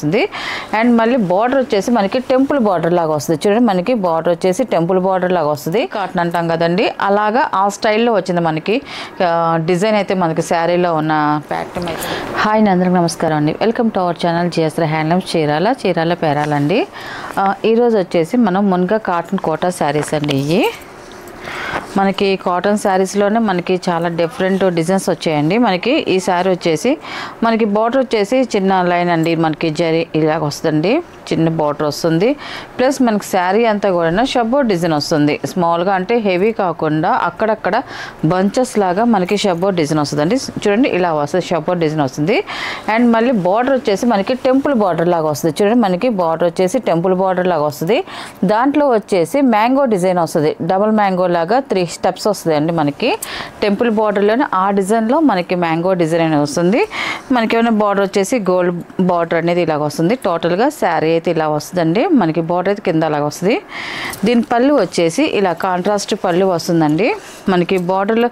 వస్తుంది అండ్ మళ్ళీ బార్డర్ వచ్చేసి మనకి టెంపుల్ బార్డర్ లాగా వస్తుంది. చూడండి మనకి బార్డర్ వచ్చేసి టెంపుల్ బార్డర్ లాగా వస్తుంది. కాటన్ అంటాం కదండి, అలాగా ఆ స్టైల్లో వచ్చింది మనకి డిజైన్ అయితే మనకి శారీలో ఉన్న ప్యాటర్న్ అయితే. హాయ్ అందరికి నమస్కారం అండి, welcome to our channel GS handlooms Chirala పేరాలండి. ఈరోజు వచ్చేసి మనం మున్గా కాటన్ కోటా శారీస్ అండి. ఇవి మనకి కాటన్ శారీస్లోనే మనకి చాలా డిఫరెంట్ డిజైన్స్ వచ్చాయండి. మనకి ఈ శారీ వచ్చేసి మనకి బార్డర్ వచ్చేసి చిన్న లైన్ అండి, మనకి జరీ ఇలాగ వస్తుంది, చిన్న బార్డర్ వస్తుంది. ప్లస్ మనకి శారీ అంతా కూడా షబ్బో డిజైన్ వస్తుంది స్మాల్గా, అంటే హెవీ కాకుండా అక్కడక్కడ బంచెస్ లాగా మనకి షబ్బో డిజైన్ వస్తుందండి. చూడండి ఇలా వస్తుంది, షబ్బో డిజైన్ వస్తుంది. అండ్ మళ్ళీ బార్డర్ వచ్చేసి మనకి టెంపుల్ బార్డర్ లాగా వస్తుంది. చూడండి మనకి బార్డర్ వచ్చేసి టెంపుల్ బార్డర్ లాగా వస్తుంది. దాంట్లో వచ్చేసి మ్యాంగో డిజైన్ వస్తుంది, డబుల్ మ్యాంగో లాగా 3 స్టెప్స్ వస్తుంది అండి. మనకి టెంపుల్ బార్డర్లోనే ఆ డిజైన్లో మనకి మ్యాంగో డిజైన్ అనేది వస్తుంది. మనకి ఏమైనా బార్డర్ వచ్చేసి గోల్డ్ బార్డర్ అనేది ఇలాగ వస్తుంది. టోటల్గా శారీ అయితే ఇలా వస్తుందండి. మనకి బార్డర్ అయితే కింద అలాగ వస్తుంది. దీని పళ్ళు వచ్చేసి ఇలా కాంట్రాస్ట్ పళ్ళు వస్తుందండి. మనకి బార్డర్లో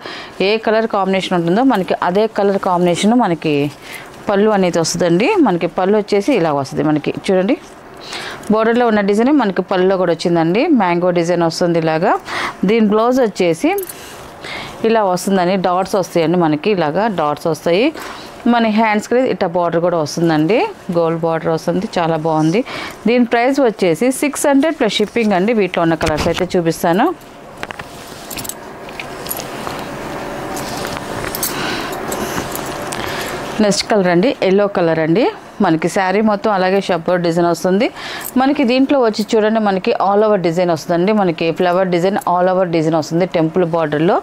ఏ కలర్ కాంబినేషన్ ఉంటుందో మనకి అదే కలర్ కాంబినేషన్ మనకి పళ్ళు అనేది వస్తుందండి. మనకి పళ్ళు వచ్చేసి ఇలా వస్తుంది. మనకి చూడండి బోర్డర్లో ఉన్న డిజైన్ మనకి పళ్ళులో కూడా వచ్చిందండి, మ్యాంగో డిజైన్ వస్తుంది ఇలాగా. దీని బ్లౌజ్ వచ్చేసి ఇలా వస్తుందండి, డాట్స్ వస్తాయండి, మనకి ఇలాగా డాట్స్ వస్తాయి. మన హ్యాండ్స్కి ఇట్లా బార్డర్ కూడా వస్తుందండి, గోల్డ్ బార్డర్ వస్తుంది, చాలా బాగుంది. దీని ప్రైస్ వచ్చేసి 600 ప్లస్ షిప్పింగ్ అండి. వీటిలో ఉన్న కలర్స్ అయితే చూపిస్తాను. నెక్స్ట్ కలర్ అండి ఎల్లో కలర్ అండి. మనకి శారీ మొత్తం అలాగే షబ్బర్ డిజైన్ వస్తుంది. మనకి దీంట్లో వచ్చి చూడండి మనకి ఆల్ ఓవర్ డిజైన్ వస్తుందండి. మనకి flower design all over design వస్తుంది టెంపుల్ బార్డర్లో.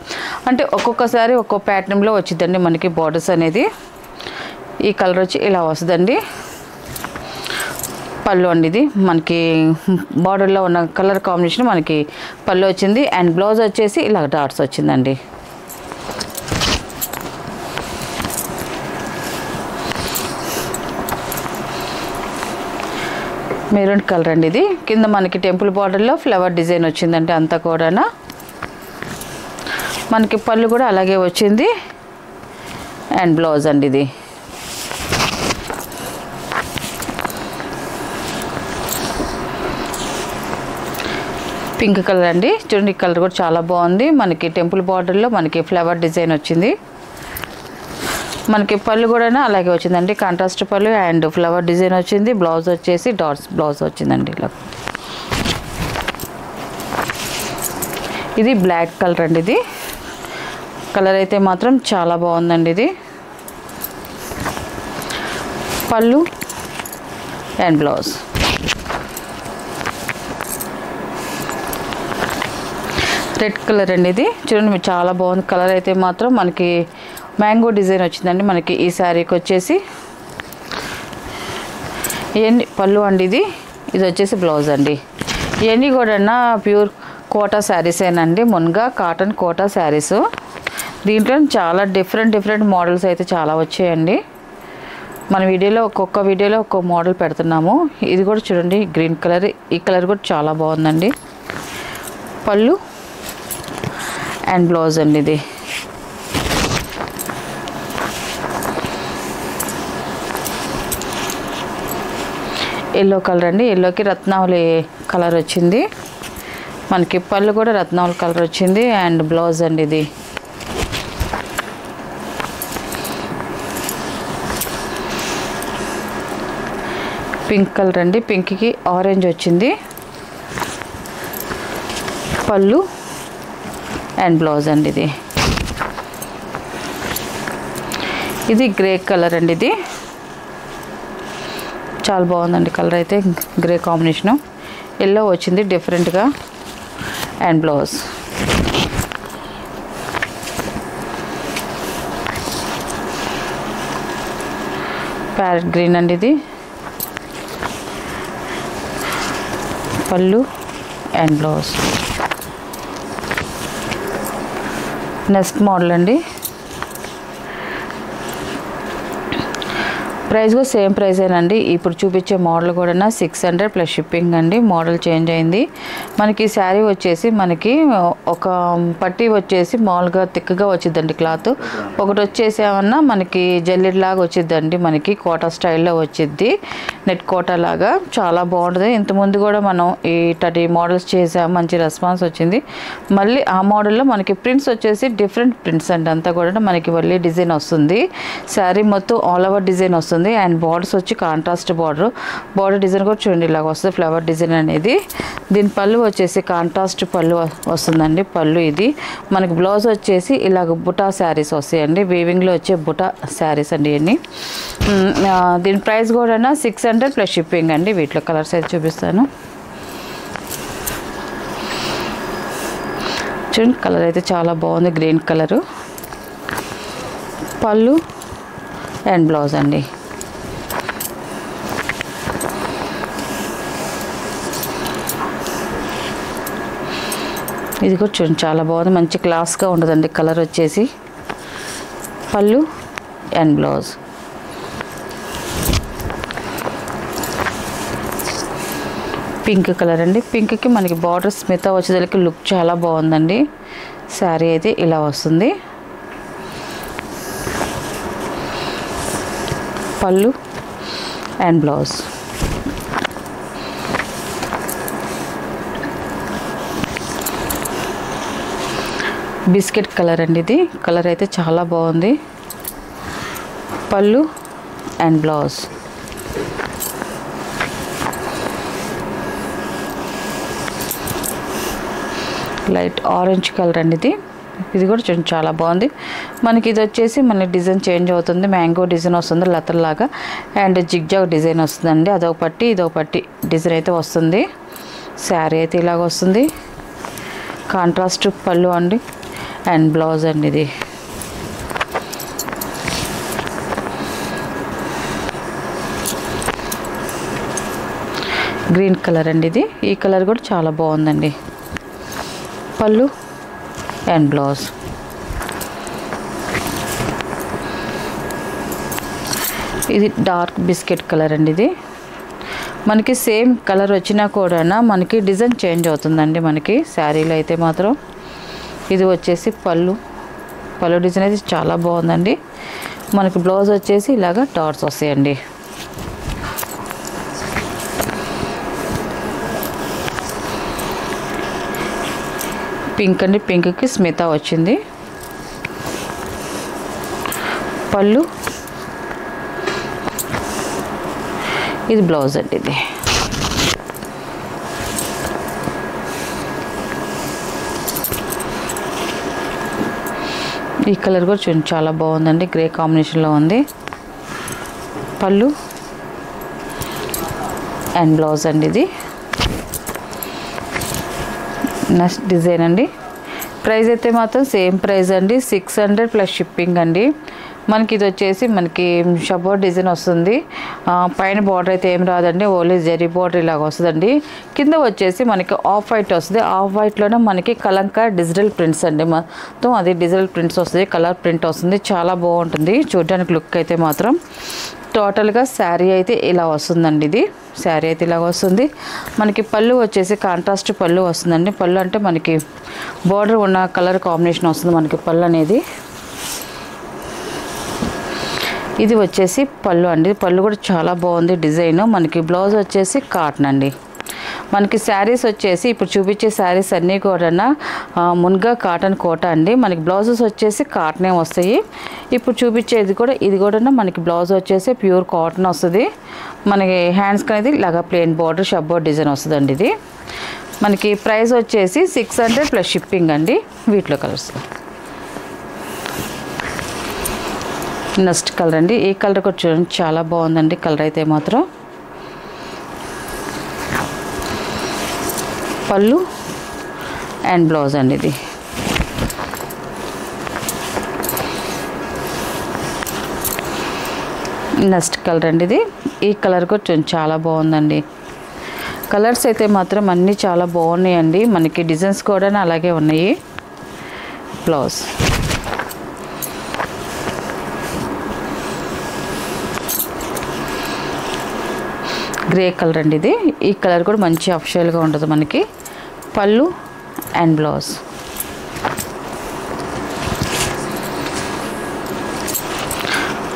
అంటే ఒక్కొక్కసారి ఒక్కో ప్యాటర్న్లో వచ్చిందండి మనకి బార్డర్స్ అనేది. ఈ కలర్ వచ్చి ఇలా వస్తుందండి. పళ్ళు అండి, ఇది మనకి బార్డర్లో ఉన్న కలర్ కాంబినేషన్ మనకి పళ్ళు వచ్చింది. అండ్ బ్లౌజ్ వచ్చేసి ఇలా డాట్స్ వచ్చిందండి. మెరూన్ కలర్ అండి, ఇది కింద మనకి టెంపుల్ బార్డర్లో ఫ్లవర్ డిజైన్ వచ్చిందంటే అంతా కూడా మనకి పళ్ళు కూడా అలాగే వచ్చింది. అండ్ బ్లౌజ్ అండి, ఇది పింక్ కలర్ అండి. చూడండి ఈ కలర్ కూడా చాలా బాగుంది. మనకి టెంపుల్ బార్డర్లో మనకి ఫ్లవర్ డిజైన్ వచ్చింది. మనకి పళ్ళు కూడా అలాగే వచ్చిందండి, కాంట్రాస్ట్ పళ్ళు అండ్ ఫ్లవర్ డిజైన్ వచ్చింది. బ్లౌజ్ వచ్చేసి డాట్స్ బ్లౌజ్ వచ్చిందండి ఇలా. ఇది బ్లాక్ కలర్ అండి, ఇది కలర్ అయితే మాత్రం చాలా బాగుందండి. ఇది పళ్ళు అండ్ బ్లౌజ్. రెడ్ కలర్ అండి, ఇది చూడండి చాలా బాగుంది. కలర్ అయితే మాత్రం మనకి మ్యాంగో డిజైన్ వచ్చిందండి. మనకి ఈ శారీకి వచ్చేసి ఇవన్నీ పళ్ళు అండి, ఇది వచ్చేసి బ్లౌజ్ అండి. ఇవన్నీ కూడా ప్యూర్ కోటా శారీసేనండి, మున్గా కాటన్ కోటా శారీస్. దీంట్లో చాలా డిఫరెంట్ మోడల్స్ అయితే చాలా వచ్చాయండి. మన వీడియోలో ఒక్కొక్క వీడియోలో ఒక్కొక్క మోడల్ పెడుతున్నాము. ఇది కూడా చూడండి గ్రీన్ కలర్, ఈ కలర్ కూడా చాలా బాగుందండి. పళ్ళు అండ్ బ్లౌజ్ అండి. ఇది ఎల్లో కలర్ అండి, ఎల్లోకి రత్నావళి కలర్ వచ్చింది. మనకి పళ్ళు కూడా రత్నావళి కలర్ వచ్చింది. అండ్ బ్లౌజ్ అండి, ఇది పింక్ కలర్ అండి, పింక్కి ఆరెంజ్ వచ్చింది. పళ్ళు అండ్ బ్లౌజ్ అండి. ఇది గ్రే కలర్ అండి, ఇది చాలా బాగుందండి కలర్ అయితే, గ్రే కాంబినేషను. ఎల్లో వచ్చింది డిఫరెంట్గా. అండ్ బ్లౌజ్ ప్యారెట్ గ్రీన్ అండి, ఇది పళ్ళు అండ్ బ్లౌజ్. నెక్స్ట్ మోడల్ అండి ప్రైస్ కూడా సేమ్ ప్రైసేనండి. ఇప్పుడు చూపించే మోడల్ కూడా 600 ప్లస్ షిప్పింగ్ అండి. మోడల్ చేంజ్ అయింది. మనకి శారీ వచ్చేసి మనకి ఒక పట్టీ వచ్చేసి మామూలుగా థిక్గా వచ్చిందండి క్లాత్. ఒకటి వచ్చేసి ఏమన్నా మనకి జల్లెడ్లాగా వచ్చిందండి. మనకి కోటా స్టైల్లో వచ్చింది, నెట్ కోటా లాగా చాలా బాగుంటుంది. ఇంతకుముందు కూడా మనం ఈ 30 మోడల్స్ చేసాము, మంచి రెస్పాన్స్ వచ్చింది. మళ్ళీ ఆ మోడల్లో మనకి ప్రింట్స్ వచ్చేసి డిఫరెంట్ ప్రింట్స్ అండి. అంతా కూడా మనకి మళ్ళీ డిజైన్ వస్తుంది. శారీ మొత్తం ఆల్ ఓవర్ డిజైన్ వస్తుంది. అండ్ బార్డర్స్ వచ్చి కాంట్రాస్ట్ బార్డర్ డిజైన్ కూడా చూడండి ఇలాగ వస్తుంది, ఫ్లవర్ డిజైన్ అనేది. దీని పళ్ళు వచ్చేసి కాంట్రాస్ట్ పళ్ళు వస్తుందండి. పళ్ళు ఇది మనకి బ్లౌజ్ వచ్చేసి ఇలాగ బుటా శారీస్ వస్తాయండి. వీవింగ్లో వచ్చే బుటా శారీస్ అండి ఇవన్నీ. దీని ప్రైస్ కూడా 600 ప్లస్ షిప్పింగ్ అండి. వీటిలో కలర్స్ అయితే చూపిస్తాను. చూడండి కలర్ అయితే చాలా బాగుంది, గ్రీన్ కలరు. పళ్ళు అండ్ బ్లౌజ్ అండి. ఇది కూడా చూడండి చాలా బాగుంది, మంచి క్లాస్గా ఉండదండి. కలర్ వచ్చేసి పళ్ళు అండ్ బ్లౌజ్. పింక్ కలర్ అండి. పింక్కి మనకి బార్డర్ స్మిత వచ్చేసరికి లుక్ చాలా బాగుందండి. శారీ అయితే ఇలా వస్తుంది. పళ్ళు అండ్ బ్లౌజ్. బిస్కెట్ కలర్ అండి. ఇది కలర్ అయితే చాలా బాగుంది. పళ్ళు and blouse. Light orange colour అండి. ఇది కూడా చూడండి చాలా బాగుంది. మనకి ఇది వచ్చేసి మన డిజైన్ చేంజ్ అవుతుంది. మ్యాంగో డిజైన్ వస్తుంది లతల్లాగా, అండ్ జిగ్జాగ్ డిజైన్ వస్తుందండి. అదొక పట్టి ఇదొక పట్టి డిజైన్ అయితే వస్తుంది. శారీ అయితే ఇలాగ వస్తుంది. కాంట్రాస్ట్ పళ్ళు అండి అండ్ బ్లౌజ్ అండి. ఇది గ్రీన్ కలర్ అండి. ఈ కలర్ కూడా చాలా బాగుందండి. పళ్ళు అండ్ బ్లౌజ్. ఇది డార్క్ బిస్కెట్ కలర్ అండి. ఇది మనకి సేమ్ కలర్ వచ్చినా కూడా మనకి డిజైన్ చేంజ్ అవుతుందండి. మనకి శారీలో అయితే మాత్రం ఇది వచ్చేసి పళ్ళు డిజైన్ అయితే చాలా బాగుందండి. మనకి బ్లౌజ్ వచ్చేసి ఇలాగా డాట్స్ వస్తాయండి. పింక్ అండి. పింక్కి స్మిత వచ్చింది. పళ్ళు ఇది బ్లౌజ్ అండి. ఇది ఈ కలర్ కూడా చూడండి చాలా బాగుందండి, గ్రే కాంబినేషన్లో ఉంది. పళ్ళు అండ్ బ్లౌజ్ అండి. ఇది నెక్స్ట్ డిజైన్ అండి. ప్రైస్ అయితే మాత్రం సేమ్ ప్రైస్ అండి, 600 ప్లస్ షిప్పింగ్ అండి. మనకి ఇది వచ్చేసి మనకి షబోర్ డిజైన్ వస్తుంది. పైన బార్డర్ అయితే ఏం రాదండి, ఓన్లీ జరీ బార్డర్ ఇలాగ వస్తుందండి. కింద వచ్చేసి మనకి ఆఫ్ వైట్ వస్తుంది. ఆఫ్ వైట్లోనే మనకి కలంక డిజిటల్ ప్రింట్స్ అండి. మొత్తం అది డిజిటల్ ప్రింట్స్ వస్తుంది, కలర్ ప్రింట్ వస్తుంది. చాలా బాగుంటుంది చూడడానికి లుక్ అయితే మాత్రం. టోటల్గా శారీ అయితే ఇలా వస్తుందండి. ఇది శారీ అయితే ఇలా వస్తుంది. మనకి పళ్ళు వచ్చేసి కాంట్రాస్ట్ పళ్ళు వస్తుందండి. పళ్ళు అంటే మనకి బార్డర్ ఉన్న కలర్ కాంబినేషన్ వస్తుంది మనకి పళ్ళు అనేది. ఇది వచ్చేసి పళ్ళు అండి. పళ్ళు కూడా చాలా బాగుంది డిజైన్. మనకి బ్లౌజ్ వచ్చేసి కాటన్ అండి. మనకి శారీస్ వచ్చేసి ఇప్పుడు చూపించే శారీస్ అన్నీ కూడా మున్గా కాటన్ కోట అండి. మనకి బ్లౌజెస్ వచ్చేసి కాటనే వస్తాయి. ఇప్పుడు చూపించేది కూడా ఇది కూడా మనకి బ్లౌజ్ వచ్చేసి ప్యూర్ కాటన్ వస్తుంది. మనకి హ్యాండ్స్కి అనేది ఇలాగా ప్లెయిన్ బార్డర్ షబ్బోర్డ్ డిజైన్ వస్తుందండి. ఇది మనకి ప్రైస్ వచ్చేసి 600 ప్లస్ షిప్పింగ్ అండి. వీటిలో కలర్స్ నెక్స్ట్ కలర్ అండి. ఈ కలర్ కూడా చూడండి చాలా బాగుందండి. కలర్ అయితే మాత్రం పళ్ళు అండ్ బ్లౌజ్ అండి. ఇది నెక్స్ట్ కలర్ అండి. ఇది ఈ కలర్ కూడా చూడండి చాలా బాగుందండి. కలర్స్ అయితే మాత్రం అన్నీ చాలా బాగున్నాయండి. మనకి డిజైన్స్ కూడా అలాగే ఉన్నాయి. బ్లౌజ్ గ్రే కలర్ అండి ఇది. ఈ కలర్ కూడా మంచి అఫిషియల్గా ఉంటుంది మనకి. పళ్ళు అండ్ బ్లౌజ్.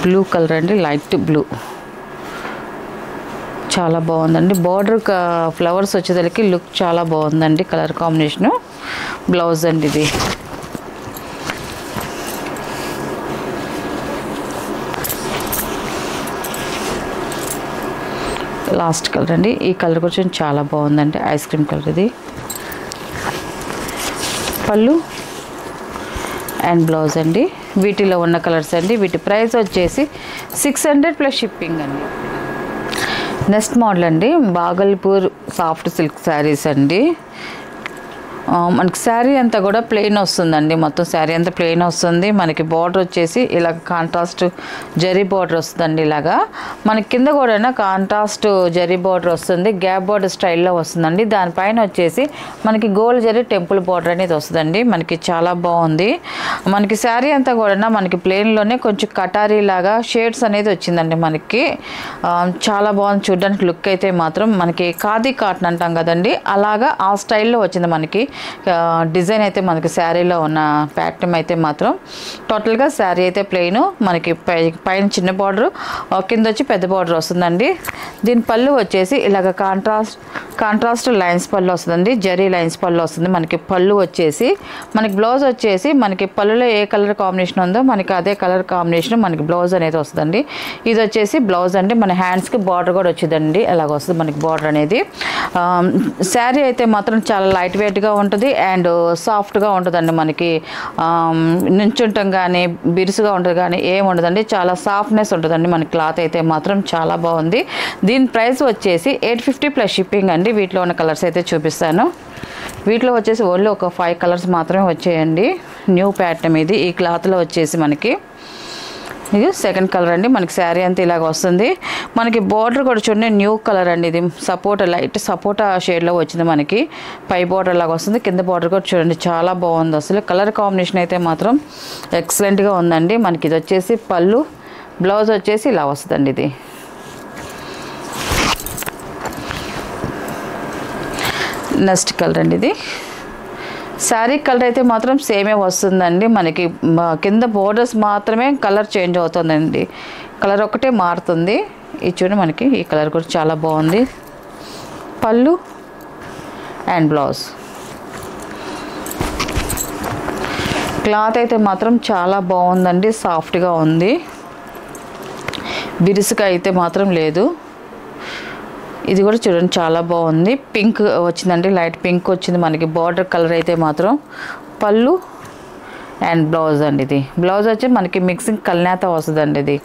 బ్లూ కలర్ అండి, లైట్ బ్లూ, చాలా బాగుందండి. బార్డర్ ఫ్లవర్స్ వచ్చేసరికి లుక్ చాలా బాగుందండి కలర్ కాంబినేషను. బ్లౌజ్ అండి ఇది. లాస్ట్ కలర్ అండి. ఈ కలర్ కొంచెం చాలా బాగుందండి, ఐస్ క్రీమ్ కలర్ ఇది. పళ్ళు అండ్ బ్లౌజ్ అండి. వీటిలో ఉన్న కలర్స్ అండి. వీటి ప్రైస్ వచ్చేసి 600 ప్లస్ షిప్పింగ్ అండి. నెక్స్ట్ మోడల్ అండి, బాగల్పూర్ సాఫ్ట్ సిల్క్ శారీస్ అండి. మనకి శారీ అంతా కూడా ప్లెయిన్ వస్తుందండి. మొత్తం శారీ అంతా ప్లెయిన్ వస్తుంది. మనకి బార్డర్ వచ్చేసి ఇలా కాంట్రాస్ట్ జరీ బార్డర్ వస్తుందండి. ఇలాగా మనకి కింద కూడా కాంట్రాస్ట్ జరీ బార్డర్ వస్తుంది. గ్యాప్ బార్డర్ స్టైల్లో వస్తుందండి. దానిపైన వచ్చేసి మనకి గోల్డ్ జరీ టెంపుల్ బార్డర్ అనేది వస్తుందండి. మనకి చాలా బాగుంది. మనకి శారీ అంతా కూడా మనకి ప్లెయిన్లోనే కొంచెం కటారీ లాగా షేడ్స్ అనేది వచ్చిందండి. మనకి చాలా బాగుంది చూడడానికి. లుక్ అయితే మాత్రం మనకి ఖాదీ కాటన్ అంటాం కదండి, అలాగా ఆ స్టైల్లో వచ్చింది మనకి డిజైన్ అయితే. మనకి శారీలో ఉన్న ప్యాటర్న్ అయితే మాత్రం టోటల్గా శారీ అయితే ప్లెయిన్, మనకి పైన చిన్న బార్డర్, కింద వచ్చి పెద్ద బార్డర్ వస్తుందండి. దీని పళ్ళు వచ్చేసి ఇలాగ కాంట్రాస్ట్ లైన్స్ పళ్ళు వస్తుందండి. జరీ లైన్స్ పళ్ళు వస్తుంది మనకి. పళ్ళు వచ్చేసి మనకి బ్లౌజ్ వచ్చేసి మనకి పళ్ళులో ఏ కలర్ కాంబినేషన్ ఉందో మనకి అదే కలర్ కాంబినేషన్ మనకి బ్లౌజ్ అనేది వస్తుందండి. ఇది వచ్చేసి బ్లౌజ్ అండి. మన హ్యాండ్స్కి బార్డర్ కూడా వచ్చిందండి. అలాగ వస్తుంది మనకి బార్డర్ అనేది. శారీ అయితే మాత్రం చాలా లైట్ వెయిట్గా ఉంటుంది అండ్ సాఫ్ట్గా ఉంటుందండి. మనకి నుంచుంటాం కానీ బిరుసుగా ఉంటుంది కానీ ఏమి ఉండదండి. చాలా సాఫ్ట్నెస్ ఉంటుందండి మన క్లాత్ అయితే మాత్రం. చాలా బాగుంది. దీని ప్రైస్ వచ్చేసి 850 ప్లస్ షిప్పింగ్ అండి. వీటిలో ఉన్న కలర్స్ అయితే చూపిస్తాను. వీటిలో వచ్చేసి ఓన్లీ ఒక 5 కలర్స్ మాత్రమే వచ్చాయండి. న్యూ ప్యాటర్న్ ఇది. ఈ క్లాత్లో వచ్చేసి మనకి ఇది సెకండ్ కలర్ అండి. మనకి శారీ అంతా ఇలాగ వస్తుంది. మనకి బార్డర్ కూడా చూడండి న్యూ కలర్ అండి. ఇది సపోటా, లైట్ సపోటా షేడ్లో వచ్చింది మనకి. పై బార్డర్ లాగా వస్తుంది. కింద బార్డర్ కూడా చూడండి చాలా బాగుంది. అసలు కలర్ కాంబినేషన్ అయితే మాత్రం ఎక్సలెంట్గా ఉందండి. మనకి ఇది వచ్చేసి పళ్ళు, బ్లౌజ్ వచ్చేసి ఇలా వస్తుందండి. ఇది నెక్స్ట్ కలర్ అండి. ఇది శారీ కలర్ అయితే మాత్రం సేమే వస్తుందండి. మనకి కింద బోర్డర్స్ మాత్రమే కలర్ చేంజ్ అవుతుందండి. కలర్ ఒకటే మారుతుంది. ఇది చూడండి మనకి ఈ కలర్ కూడా చాలా బాగుంది. పళ్ళు అండ్ బ్లౌజ్. క్లాత్ అయితే మాత్రం చాలా బాగుందండి. సాఫ్ట్గా ఉంది. బిరుసుగా అయితే మాత్రం లేదు. ఇది కూడా చూడండి చాలా బాగుంది. పింక్ వచ్చిందండి, లైట్ పింక్ వచ్చింది మనకి. బార్డర్ కలర్ అయితే మాత్రం. పళ్ళు అండ్ బ్లౌజ్ అండి. ఇది బ్లౌజ్ వచ్చి మనకి మిక్సింగ్ కల్నేత వస్తుందండి. ఇది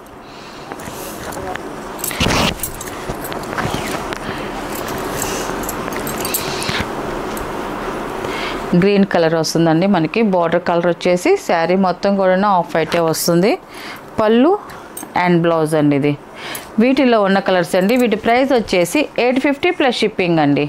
గ్రీన్ కలర్ వస్తుందండి మనకి. బార్డర్ కలర్ వచ్చేసి శారీ మొత్తం కూడా ఆఫ్ వైటే వస్తుంది. పళ్ళు అండ్ బ్లౌజ్ అండి. ఇది వీటిలో ఉన్న కలర్స్ అండి. వీటి ప్రైస్ వచ్చేసి 850 ప్లస్ షిప్పింగ్ అండి.